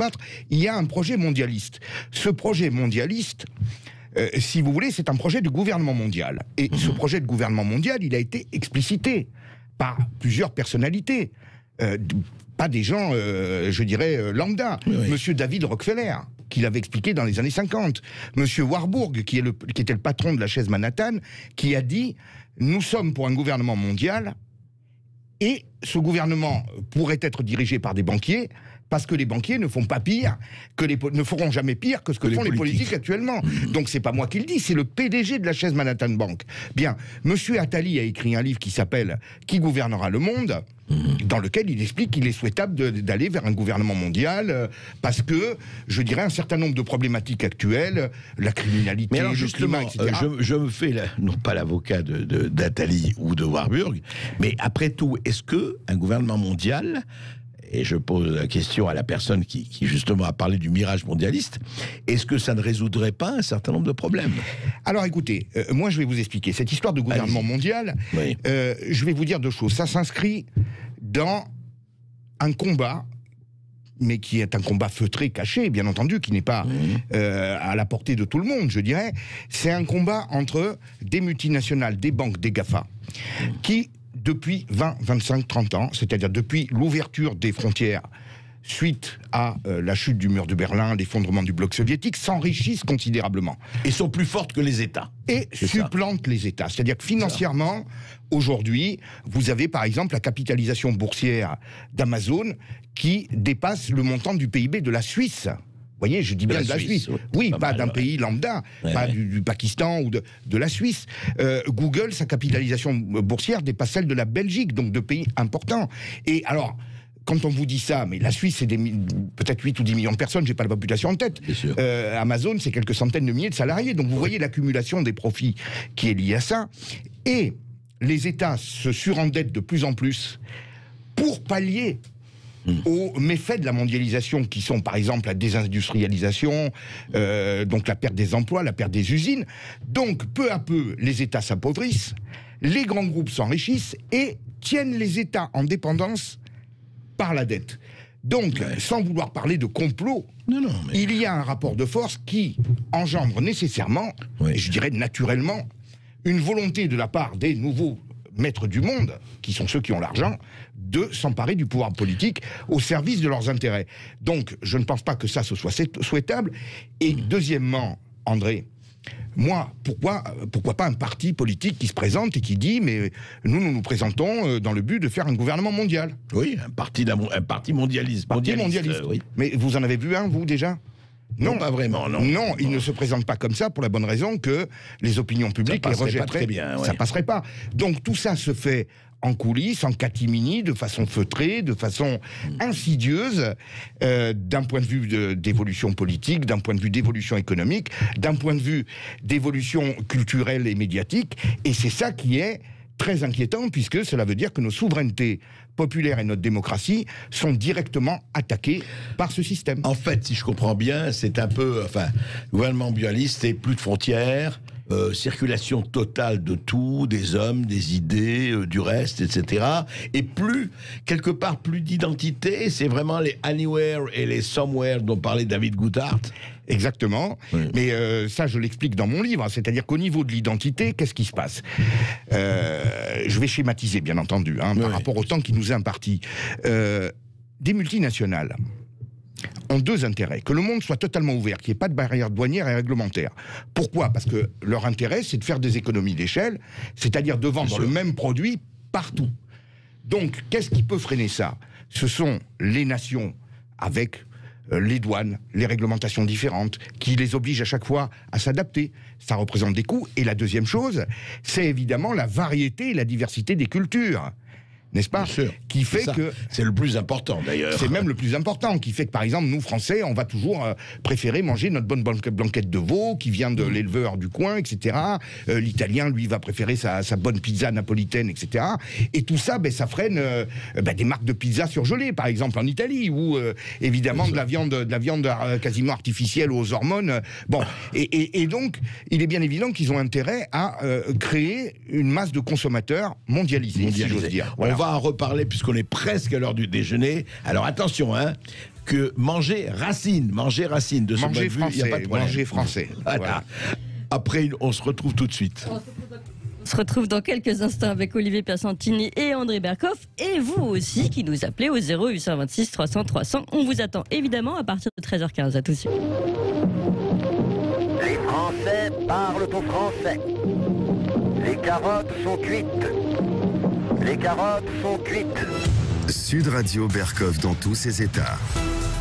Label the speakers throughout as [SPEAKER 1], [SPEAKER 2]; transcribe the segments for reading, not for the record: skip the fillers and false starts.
[SPEAKER 1] battre. Il y a un projet mondialiste. Ce projet mondialiste, si vous voulez, c'est un projet de gouvernement mondial. Et ce projet de gouvernement mondial, il a été explicité par plusieurs personnalités. Pas des gens, je dirais, lambda.
[SPEAKER 2] Oui.
[SPEAKER 1] Monsieur David Rockefeller, qui l'avait expliqué dans les années 50. Monsieur Warburg, qui était le patron de la chaise Manhattan, qui a dit « Nous sommes pour un gouvernement mondial et ce gouvernement pourrait être dirigé par des banquiers parce que les banquiers ne font pas pire, ne feront jamais pire que ce que font les politiques actuellement. » Donc c'est pas moi qui le dis, c'est le PDG de la chaise Manhattan Bank. Bien, Monsieur Attali a écrit un livre qui s'appelle « Qui gouvernera le monde ?» dans lequel il explique qu'il est souhaitable d'aller vers un gouvernement mondial parce que, je dirais, un certain nombre de problématiques actuelles, la criminalité,
[SPEAKER 2] mais alors,
[SPEAKER 1] le climat, etc.
[SPEAKER 2] Je me fais, non pas l'avocat d'Attali ou de Warburg, mais après tout, est-ce qu'un gouvernement mondial, et je pose la question à la personne qui justement a parlé du mirage mondialiste, est-ce que ça ne résoudrait pas un certain nombre de problèmes?
[SPEAKER 1] Alors écoutez, moi je vais vous expliquer. Cette histoire de gouvernement mondial,
[SPEAKER 2] oui.
[SPEAKER 1] Je vais vous dire deux choses. Ça s'inscrit dans un combat, mais qui est un combat feutré, caché, bien entendu, qui n'est pas à la portée de tout le monde, je dirais. C'est un combat entre des multinationales, des banques, des GAFA, qui, depuis 20, 25, 30 ans, c'est-à-dire depuis l'ouverture des frontières suite à la chute du mur de Berlin, l'effondrement du bloc soviétique, s'enrichissent considérablement.
[SPEAKER 2] Et sont plus fortes que les États.
[SPEAKER 1] Et supplantent les États. C'est-à-dire que financièrement, aujourd'hui, vous avez par exemple la capitalisation boursière d'Amazon qui dépasse le montant du PIB de la Suisse. Vous voyez, je dis bien de la Suisse. Oui, pas d'un pays lambda, pas du Pakistan ou de la Suisse. Google, sa capitalisation boursière dépasse celle de la Belgique, donc de pays importants. Et alors, quand on vous dit ça, mais la Suisse, c'est peut-être 8 ou 10 millions de personnes, j'ai pas la population en tête. Amazon, c'est quelques centaines de milliers de salariés. Donc vous voyez l'accumulation des profits qui est liée à ça. Et les États se surendettent de plus en plus pour pallier aux méfaits de la mondialisation qui sont par exemple la désindustrialisation, donc la perte des emplois, la perte des usines. Donc peu à peu, les États s'appauvrissent, les grands groupes s'enrichissent et tiennent les États en dépendance par la dette. Donc, sans vouloir parler de complot, il y a un rapport de force qui engendre nécessairement, et je dirais naturellement, une volonté de la part des nouveaux maîtres du monde, qui sont ceux qui ont l'argent, de s'emparer du pouvoir politique au service de leurs intérêts. Donc, je ne pense pas que ça, ce soit souhaitable. Et deuxièmement, André, moi, pourquoi pas un parti politique qui se présente et qui dit, mais nous présentons dans le but de faire un gouvernement mondial.
[SPEAKER 2] Oui, un parti mondialiste.
[SPEAKER 1] Mondialiste. Oui. Mais vous en avez vu un, vous, déjà ?
[SPEAKER 2] Non, pas vraiment, non.
[SPEAKER 1] Non, il ne se présente pas comme ça pour la bonne raison que les opinions publiques les rejetteraient.
[SPEAKER 2] Pas très bien,
[SPEAKER 1] ça passerait pas. Donc tout ça se fait en coulisses, en catimini, de façon feutrée, de façon insidieuse, d'un point de vue d'évolution politique, d'un point de vue d'évolution économique, d'un point de vue d'évolution culturelle et médiatique. Et c'est ça qui est très inquiétant, puisque cela veut dire que nos souverainetés populaires et notre démocratie sont directement attaquées par ce système.
[SPEAKER 2] En fait, si je comprends bien, c'est un peu... Enfin, le gouvernement mondialiste, c'est plus de frontières, circulation totale de tout, des hommes, des idées, du reste, etc. Et plus, quelque part, plus d'identité, c'est vraiment les anywhere et les somewhere dont parlait David Goodhart.
[SPEAKER 1] Exactement, mais ça je l'explique dans mon livre, c'est-à-dire qu'au niveau de l'identité, qu'est-ce qui se passe ? Je vais schématiser bien entendu, par rapport au temps qui nous est imparti. Des multinationales ont deux intérêts, que le monde soit totalement ouvert, qu'il n'y ait pas de barrières douanières et réglementaires. Pourquoi ? Parce que leur intérêt, c'est de faire des économies d'échelle, c'est-à-dire de vendre le même produit partout. Donc, qu'est-ce qui peut freiner ça ? Ce sont les nations avec les douanes, les réglementations différentes, qui les obligent à chaque fois à s'adapter. Ça représente des coûts. Et la deuxième chose, c'est évidemment la variété et la diversité des cultures. N'est-ce pas ? Qui fait que...
[SPEAKER 2] C'est le plus important, d'ailleurs.
[SPEAKER 1] C'est même le plus important, qui fait que, par exemple, nous, Français, on va toujours préférer manger notre bonne blanquette de veau, qui vient de l'éleveur du coin, etc. L'Italien, lui, va préférer sa bonne pizza napolitaine, etc. Et tout ça, ça freine des marques de pizza surgelées, par exemple, en Italie, ou évidemment de la viande quasiment artificielle aux hormones. Bon, et donc, il est bien évident qu'ils ont intérêt à créer une masse de consommateurs mondialisés. Si j'ose dire.
[SPEAKER 2] Voilà. On va en reparler puisqu'on est presque à l'heure du déjeuner. Alors attention, que manger racine de ce
[SPEAKER 1] Manger
[SPEAKER 2] point de vue, il n'y a
[SPEAKER 1] français,
[SPEAKER 2] pas de problème.
[SPEAKER 1] manger français.
[SPEAKER 2] Voilà.
[SPEAKER 1] Voilà.
[SPEAKER 2] Après, on se retrouve tout de suite.
[SPEAKER 3] On se retrouve dans quelques instants avec Olivier Piersantini et André Berkoff. Et vous aussi qui nous appelez au 0826 300 300. On vous attend évidemment à partir de 13h15. À tout de suite.
[SPEAKER 4] Les Français parlent au français. Les carottes sont cuites. Les carottes sont cuites.
[SPEAKER 5] Sud Radio Berkoff dans tous ses états.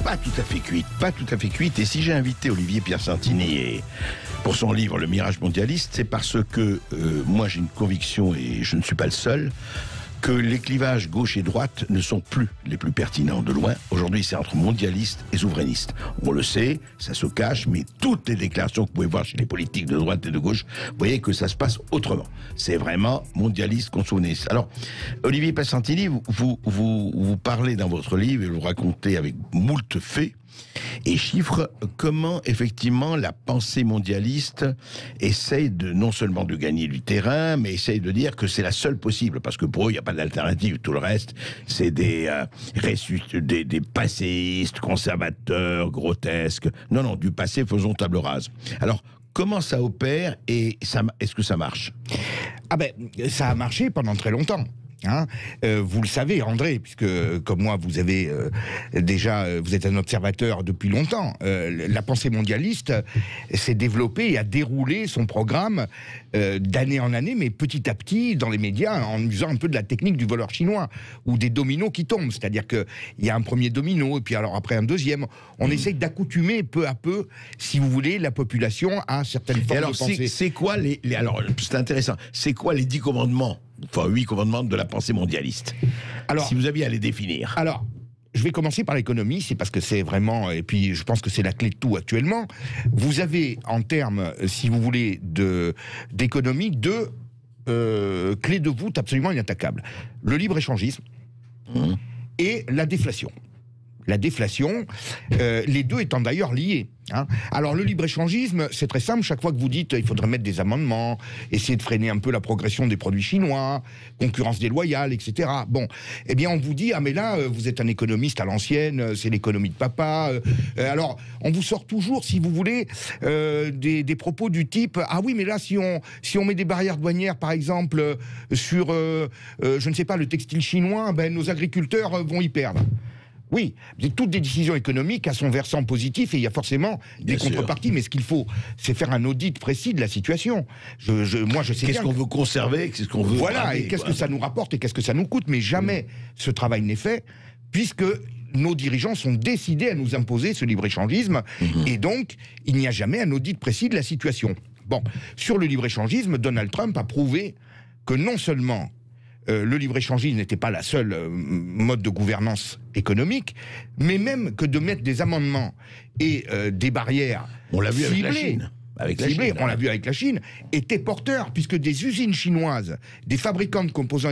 [SPEAKER 2] Pas tout à fait cuite, pas tout à fait cuite. Et si j'ai invité Olivier Piersantini pour son livre Le Mirage mondialiste, c'est parce que moi j'ai une conviction, et je ne suis pas le seul, que les clivages gauche et droite ne sont plus les plus pertinents de loin. Aujourd'hui, c'est entre mondialistes et souverainistes. On le sait, ça se cache, mais toutes les déclarations que vous pouvez voir chez les politiques de droite et de gauche, vous voyez que ça se passe autrement. C'est vraiment mondialiste contre souverainiste. Alors, Olivier Piersantini, vous parlez dans votre livre, et vous racontez avec moult faits et chiffres, comment effectivement la pensée mondialiste essaye de non seulement de gagner du terrain, mais essaye de dire que c'est la seule possible, parce que pour eux, il n'y a pas d'alternative. Tout le reste, c'est des passéistes, conservateurs, grotesques. Non, du passé, faisons table rase. Alors, comment ça opère et est-ce que ça marche?
[SPEAKER 1] Ah ben, ça a marché pendant très longtemps. Hein, vous le savez, André, puisque comme moi, vous avez vous êtes un observateur depuis longtemps. La pensée mondialiste s'est développée et a déroulé son programme d'année en année, mais petit à petit dans les médias, en usant un peu de la technique du voleur chinois ou des dominos qui tombent. C'est-à-dire qu'il y a un premier domino et puis alors après un deuxième. On essaye d'accoutumer peu à peu, si vous voulez, la population à certaines formes de pensée.
[SPEAKER 2] C'est quoi alors, c'est intéressant. C'est quoi les 10 commandements? Enfin, 8 commandements de la pensée mondialiste. Alors, si vous aviez à les définir.
[SPEAKER 1] Alors, je vais commencer par l'économie, c'est parce que c'est vraiment, et puis je pense que c'est la clé de tout actuellement. Vous avez, en termes, si vous voulez, d'économie, deux clés de voûte absolument inattaquables. Le libre-échangisme et la déflation. La déflation, les deux étant d'ailleurs liés. Hein. Alors le libre-échangisme, c'est très simple, chaque fois que vous dites il faudrait mettre des amendements, essayer de freiner un peu la progression des produits chinois, concurrence déloyale, etc. Bon, eh bien on vous dit, ah mais là, vous êtes un économiste à l'ancienne, c'est l'économie de papa. Alors, on vous sort toujours, si vous voulez, des propos du type, ah oui, mais là, si on met des barrières douanières, par exemple, sur, je ne sais pas, le textile chinois, ben, nos agriculteurs vont y perdre. Oui, toutes des décisions économiques à son versant positif et il y a forcément des contreparties. Mais ce qu'il faut, c'est faire un audit précis de la situation. Moi, je sais bien.
[SPEAKER 2] Qu'est-ce qu'on veut conserver, qu'est-ce qu'on veut.
[SPEAKER 1] Voilà,
[SPEAKER 2] braver,
[SPEAKER 1] et qu'est-ce que ça nous rapporte et qu'est-ce que ça nous coûte. Mais jamais ce travail n'est fait, puisque nos dirigeants sont décidés à nous imposer ce libre-échangisme. Et donc, il n'y a jamais un audit précis de la situation. Bon, sur le libre-échangisme, Donald Trump a prouvé que non seulement le libre-échangisme n'était pas la seule mode de gouvernance économique, mais même que de mettre des amendements et des barrières
[SPEAKER 2] on l'a vu
[SPEAKER 1] ciblées,
[SPEAKER 2] avec la Chine.
[SPEAKER 1] On l'a vu avec la Chine, était porteur, puisque des usines chinoises, des fabricants de composants,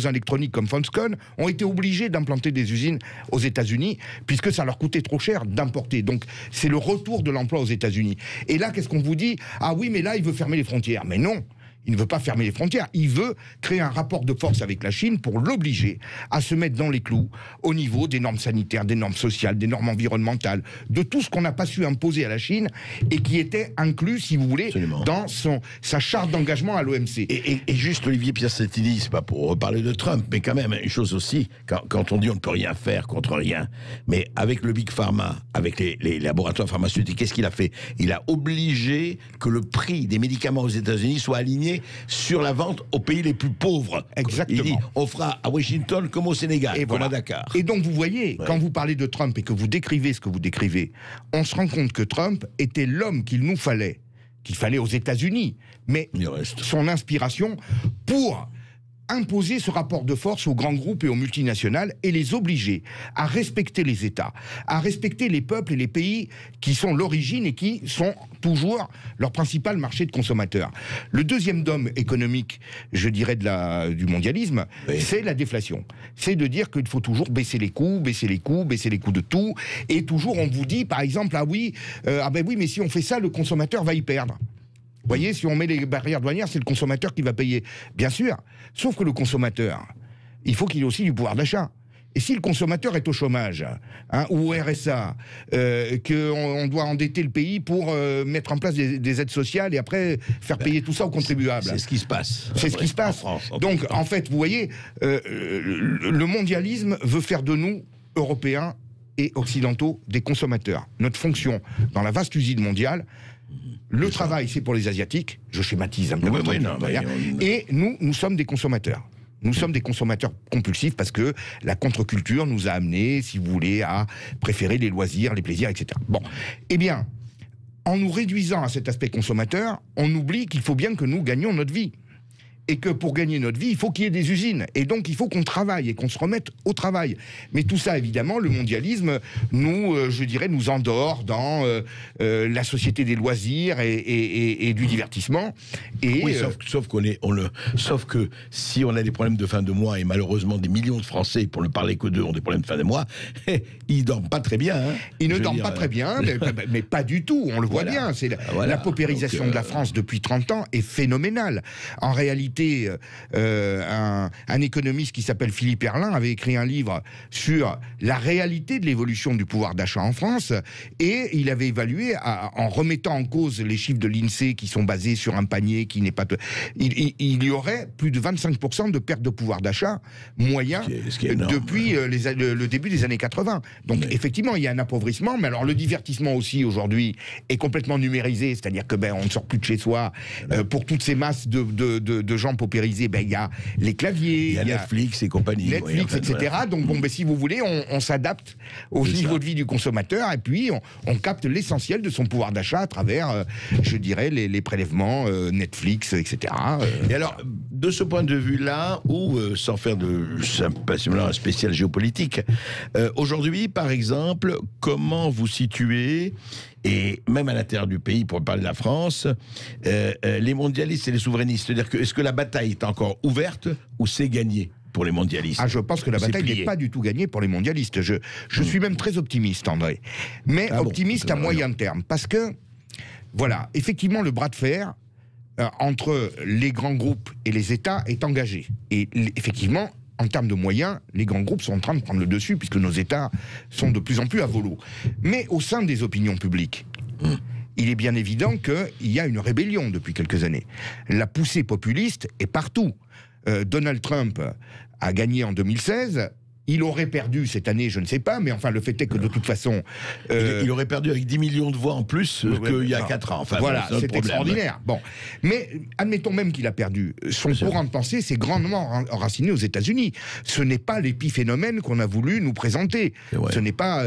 [SPEAKER 1] électroniques comme Foxconn, ont été obligés d'implanter des usines aux États-Unis, puisque ça leur coûtait trop cher d'importer. Donc c'est le retour de l'emploi aux États-Unis. Et là, qu'est-ce qu'on vous dit? Ah oui, mais là, il veut fermer les frontières. Mais non! Il ne veut pas fermer les frontières, il veut créer un rapport de force avec la Chine pour l'obliger à se mettre dans les clous au niveau des normes sanitaires, des normes sociales, des normes environnementales, de tout ce qu'on n'a pas su imposer à la Chine et qui était inclus, si vous voulez,
[SPEAKER 2] Absolument.
[SPEAKER 1] dans sa charte d'engagement à l'OMC.
[SPEAKER 2] Et juste, Olivier Piersantini, c'est pas pour reparler de Trump, mais quand même, une chose aussi, quand on dit on ne peut rien faire contre rien, mais avec le Big Pharma, avec les laboratoires pharmaceutiques, qu'est-ce qu'il a fait? Il a obligé que le prix des médicaments aux États-Unis soit aligné sur la vente aux pays les plus pauvres.
[SPEAKER 1] Exactement.
[SPEAKER 2] Il dit, on fera à Washington comme au Sénégal,
[SPEAKER 1] Et
[SPEAKER 2] comme
[SPEAKER 1] voilà.
[SPEAKER 2] à Dakar.
[SPEAKER 1] Et donc vous voyez, quand vous parlez de Trump et que vous décrivez ce que vous décrivez, on se rend compte que Trump était l'homme qu'il nous fallait, qu'il fallait aux États-Unis, mais
[SPEAKER 2] Il reste.
[SPEAKER 1] son inspiration pour imposer ce rapport de force aux grands groupes et aux multinationales et les obliger à respecter les États, à respecter les peuples et les pays qui sont l'origine et qui sont toujours leur principal marché de consommateurs. Le deuxième dôme économique, je dirais, du mondialisme,
[SPEAKER 2] Oui.
[SPEAKER 1] c'est la déflation. C'est de dire qu'il faut toujours baisser les coûts, baisser les coûts, baisser les coûts de tout, et toujours on vous dit, par exemple, ah ben oui, mais si on fait ça, le consommateur va y perdre. Vous voyez, si on met les barrières douanières, c'est le consommateur qui va payer. Bien sûr, sauf que le consommateur, il faut qu'il ait aussi du pouvoir d'achat. Et si le consommateur est au chômage, ou au RSA, qu'on doit endetter le pays pour mettre en place des aides sociales et après faire payer tout ça aux contribuables.
[SPEAKER 2] C'est ce qui se passe.
[SPEAKER 1] C'est ce qui se passe.
[SPEAKER 2] En France,
[SPEAKER 1] Donc, en fait, vous voyez, le mondialisme veut faire de nous, Européens et Occidentaux, des consommateurs. Notre fonction dans la vaste usine mondiale, le travail, c'est pour les Asiatiques, je schématise un peu, et nous sommes des consommateurs. Nous sommes des consommateurs compulsifs parce que la contre-culture nous a amenés, si vous voulez, à préférer les loisirs, les plaisirs, etc. Bon, eh bien, en nous réduisant à cet aspect consommateur, on oublie qu'il faut bien que nous gagnions notre vie. Et que pour gagner notre vie, il faut qu'il y ait des usines. Et donc, il faut qu'on travaille et qu'on se remette au travail. Mais tout ça, évidemment, le mondialisme, je dirais, nous endort dans la société des loisirs et du divertissement. Et,
[SPEAKER 2] oui, sauf que si on a des problèmes de fin de mois, et malheureusement des millions de Français, pour ne parler que d'eux, ont des problèmes de fin de mois, ils dorment pas très bien. Hein,
[SPEAKER 1] ils ne dorment pas très bien, mais pas du tout, on le voit bien. C'est la paupérisation de la France depuis 30 ans est phénoménale. En réalité, un économiste qui s'appelle Philippe Erlin avait écrit un livre sur la réalité de l'évolution du pouvoir d'achat en France, et il avait évalué, en remettant en cause les chiffres de l'INSEE qui sont basés sur un panier qui n'est pas... Il y aurait plus de 25% de perte de pouvoir d'achat moyen depuis le début des années 80. Donc effectivement, il y a un appauvrissement, mais alors le divertissement aussi aujourd'hui est complètement numérisé, c'est-à-dire que on ne sort plus de chez soi. Pour toutes ces masses de gens paupérisés, il y a les claviers,
[SPEAKER 2] il y a Netflix et compagnie,
[SPEAKER 1] etc. Voilà. Donc si vous voulez, on s'adapte au niveau de vie du consommateur, et puis on capte l'essentiel de son pouvoir d'achat à travers, je dirais, les prélèvements Netflix, etc.
[SPEAKER 2] Et alors, de ce point de vue-là, ou sans faire un spécial géopolitique, aujourd'hui, par exemple, comment vous situez, et même à l'intérieur du pays, pour parler de la France, les mondialistes et les souverainistes? C'est-à-dire que, est-ce que la bataille est encore ouverte ou c'est gagné pour les mondialistes?
[SPEAKER 1] Je pense que la bataille n'est pas du tout gagnée pour les mondialistes. Je suis même très optimiste, André. Mais optimiste à moyen terme. Parce que, voilà, effectivement, le bras de fer entre les grands groupes et les États est engagé. Et effectivement, en termes de moyens, les grands groupes sont en train de prendre le dessus, puisque nos États sont de plus en plus à volo. Mais au sein des opinions publiques, il est bien évident qu'il y a une rébellion depuis quelques années. La poussée populiste est partout. Donald Trump a gagné en 2016. Il aurait perdu cette année, je ne sais pas, mais enfin, le fait est que de toute façon...
[SPEAKER 2] il aurait perdu avec 10 millions de voix en plus qu'il y a 4 ans. Enfin,
[SPEAKER 1] voilà, c'est extraordinaire. Bon. Mais admettons même qu'il a perdu. Son courant de pensée s'est grandement enraciné aux États-Unis. Ce n'est pas l'épiphénomène qu'on a voulu nous présenter. Ce n'est pas...